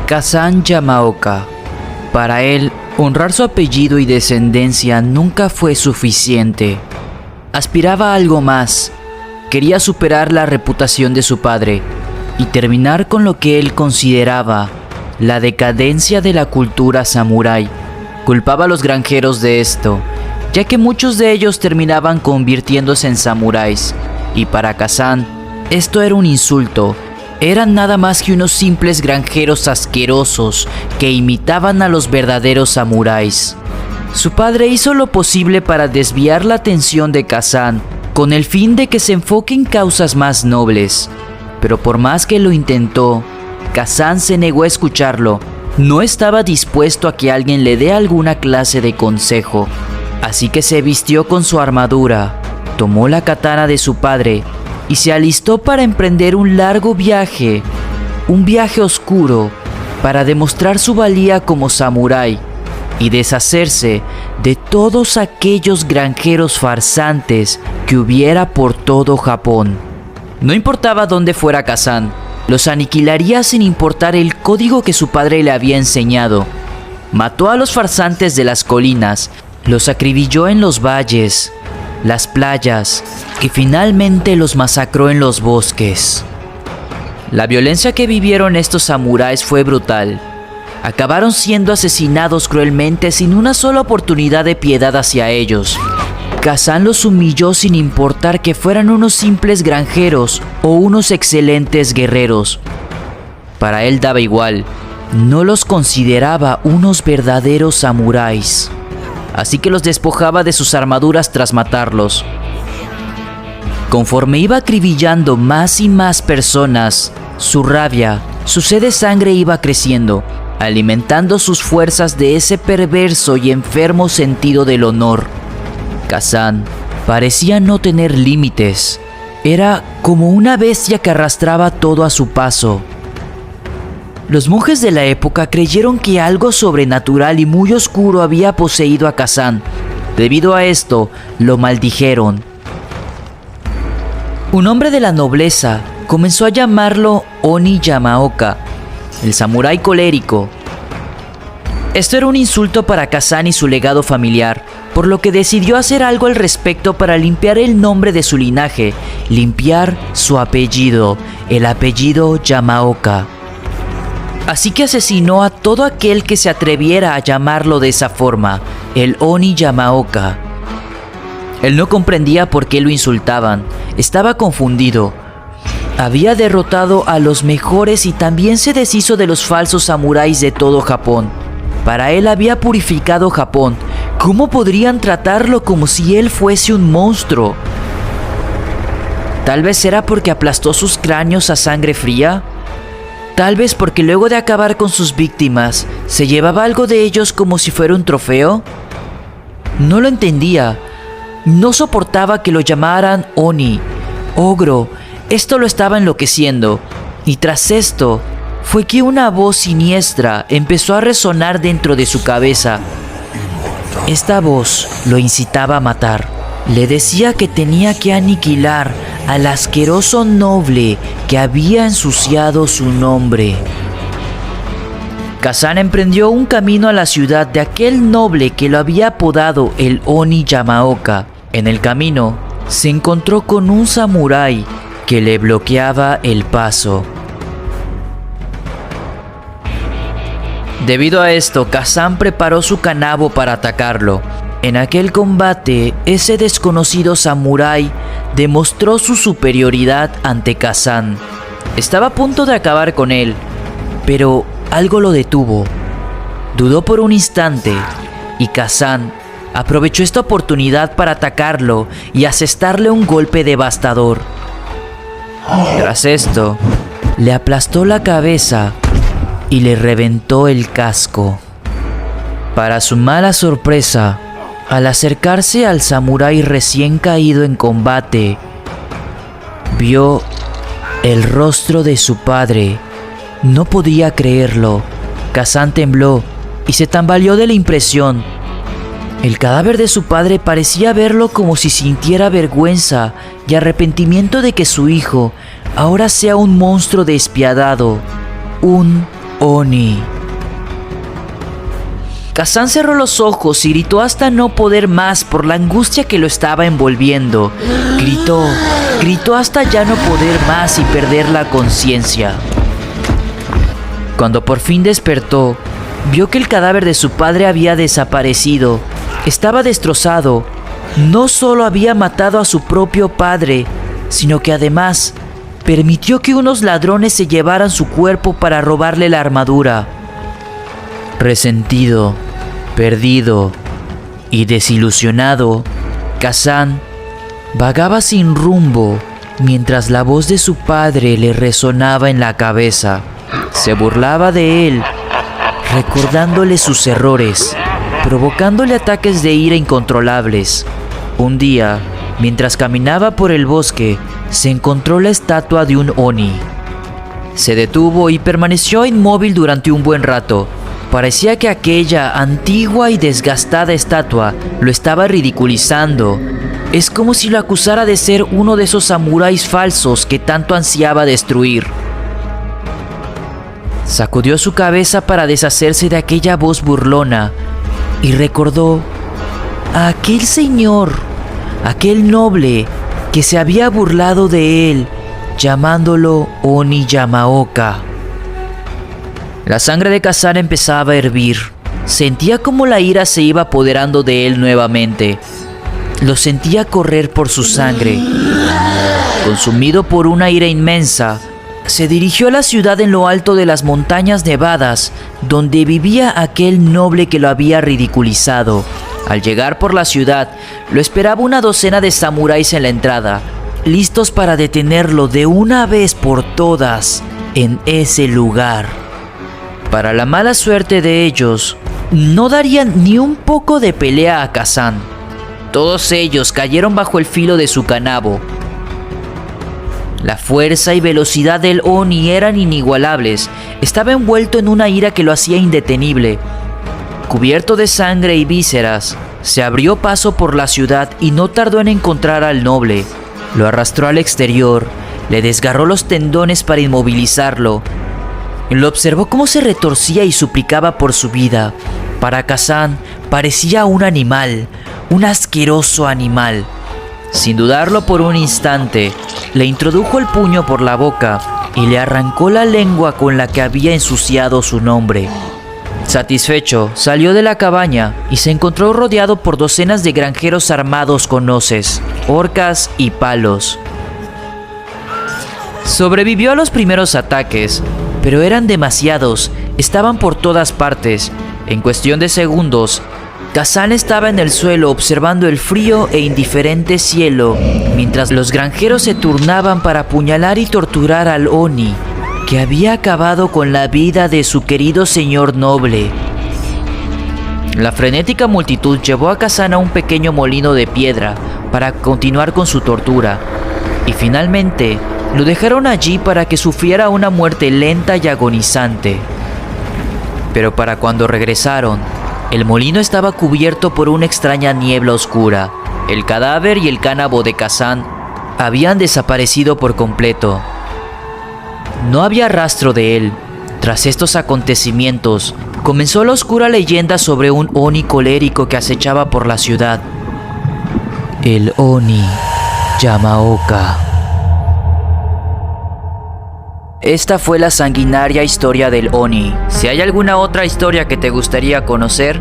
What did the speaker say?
Kazan Yamaoka. Para él, honrar su apellido y descendencia nunca fue suficiente. Aspiraba a algo más. Quería superar la reputación de su padre y terminar con lo que él consideraba la decadencia de la cultura samurái. Culpaba a los granjeros de esto, ya que muchos de ellos terminaban convirtiéndose en samuráis, y para Kazan esto era un insulto. Eran nada más que unos simples granjeros asquerosos que imitaban a los verdaderos samuráis. Su padre hizo lo posible para desviar la atención de Kazan, con el fin de que se enfoque en causas más nobles. Pero por más que lo intentó, Kazan se negó a escucharlo. No estaba dispuesto a que alguien le dé alguna clase de consejo. Así que se vistió con su armadura, tomó la katana de su padre y se alistó para emprender un largo viaje, un viaje oscuro, para demostrar su valía como samurái y deshacerse de todos aquellos granjeros farsantes que hubiera por todo Japón. No importaba dónde fuera Kazan, los aniquilaría sin importar el código que su padre le había enseñado. Mató a los farsantes de las colinas, los acribilló en los valles, las playas y finalmente los masacró en los bosques. La violencia que vivieron estos samuráis fue brutal. Acabaron siendo asesinados cruelmente sin una sola oportunidad de piedad hacia ellos. Kazan los humilló sin importar que fueran unos simples granjeros o unos excelentes guerreros. Para él daba igual, no los consideraba unos verdaderos samuráis. Así que los despojaba de sus armaduras tras matarlos. Conforme iba acribillando más y más personas, su rabia, su sed de sangre iba creciendo, alimentando sus fuerzas de ese perverso y enfermo sentido del honor. Kazan parecía no tener límites. Era como una bestia que arrastraba todo a su paso. Los monjes de la época creyeron que algo sobrenatural y muy oscuro había poseído a Kazan. Debido a esto, lo maldijeron. Un hombre de la nobleza comenzó a llamarlo Oni Yamaoka, el samurái colérico. Esto era un insulto para Kazan y su legado familiar, por lo que decidió hacer algo al respecto para limpiar el nombre de su linaje, limpiar su apellido, el apellido Yamaoka. Así que asesinó a todo aquel que se atreviera a llamarlo de esa forma, el Oni Yamaoka. Él no comprendía por qué lo insultaban, estaba confundido. Había derrotado a los mejores y también se deshizo de los falsos samuráis de todo Japón. Para él había purificado Japón. ¿Cómo podrían tratarlo como si él fuese un monstruo? Tal vez era porque aplastó sus cráneos a sangre fría. Tal vez porque luego de acabar con sus víctimas, se llevaba algo de ellos como si fuera un trofeo. No lo entendía. No soportaba que lo llamaran Oni, ogro. Esto lo estaba enloqueciendo. Y tras esto, fue que una voz siniestra empezó a resonar dentro de su cabeza. Esta voz lo incitaba a matar. Le decía que tenía que aniquilar al asqueroso noble que había ensuciado su nombre. Kazan emprendió un camino a la ciudad de aquel noble que lo había apodado el Oni Yamaoka. En el camino, se encontró con un samurái que le bloqueaba el paso. Debido a esto, Kazan preparó su kanabo para atacarlo. En aquel combate, ese desconocido samurái demostró su superioridad ante Kazan. Estaba a punto de acabar con él, pero algo lo detuvo. Dudó por un instante y Kazan aprovechó esta oportunidad para atacarlo y asestarle un golpe devastador. Tras esto, le aplastó la cabeza y le reventó el casco. Para su mala sorpresa, al acercarse al samurái recién caído en combate, vio el rostro de su padre. No podía creerlo. Kazan tembló y se tambaleó de la impresión. El cadáver de su padre parecía verlo como si sintiera vergüenza y arrepentimiento de que su hijo ahora sea un monstruo despiadado, un Oni. Kazan cerró los ojos y gritó hasta no poder más por la angustia que lo estaba envolviendo. Gritó hasta ya no poder más y perder la conciencia. Cuando por fin despertó, vio que el cadáver de su padre había desaparecido. Estaba destrozado. No solo había matado a su propio padre, sino que además permitió que unos ladrones se llevaran su cuerpo para robarle la armadura. Resentido, perdido y desilusionado, Kazan vagaba sin rumbo mientras la voz de su padre le resonaba en la cabeza. Se burlaba de él, recordándole sus errores, provocándole ataques de ira incontrolables. Un día, mientras caminaba por el bosque, se encontró la estatua de un Oni. Se detuvo y permaneció inmóvil durante un buen rato. Parecía que aquella antigua y desgastada estatua lo estaba ridiculizando. Es como si lo acusara de ser uno de esos samuráis falsos que tanto ansiaba destruir. Sacudió su cabeza para deshacerse de aquella voz burlona y recordó a aquel señor, aquel noble que se había burlado de él, llamándolo Oni Yamaoka. La sangre de Kazan empezaba a hervir. Sentía como la ira se iba apoderando de él nuevamente. Lo sentía correr por su sangre. Consumido por una ira inmensa, se dirigió a la ciudad en lo alto de las montañas nevadas, donde vivía aquel noble que lo había ridiculizado. Al llegar por la ciudad, lo esperaba una docena de samuráis en la entrada, listos para detenerlo de una vez por todas en ese lugar. Para la mala suerte de ellos, no darían ni un poco de pelea a Kazan. Todos ellos cayeron bajo el filo de su kanabo. La fuerza y velocidad del Oni eran inigualables. Estaba envuelto en una ira que lo hacía indetenible. Cubierto de sangre y vísceras, se abrió paso por la ciudad y no tardó en encontrar al noble. Lo arrastró al exterior, le desgarró los tendones para inmovilizarlo. Lo observó cómo se retorcía y suplicaba por su vida. Para Kazan parecía un animal, un asqueroso animal. Sin dudarlo por un instante, le introdujo el puño por la boca y le arrancó la lengua con la que había ensuciado su nombre. Satisfecho, salió de la cabaña y se encontró rodeado por docenas de granjeros armados con hoces, horcas y palos. Sobrevivió a los primeros ataques, pero eran demasiados, estaban por todas partes. En cuestión de segundos, Kazan estaba en el suelo observando el frío e indiferente cielo, mientras los granjeros se turnaban para apuñalar y torturar al Oni, que había acabado con la vida de su querido señor noble. La frenética multitud llevó a Kazan a un pequeño molino de piedra para continuar con su tortura, y finalmente lo dejaron allí para que sufriera una muerte lenta y agonizante. Pero para cuando regresaron, el molino estaba cubierto por una extraña niebla oscura. El cadáver y el kanabo de Kazan habían desaparecido por completo. No había rastro de él. Tras estos acontecimientos, comenzó la oscura leyenda sobre un Oni colérico que acechaba por la ciudad. El Oni Yamaoka. Esta fue la sanguinaria historia del Oni. Si hay alguna otra historia que te gustaría conocer,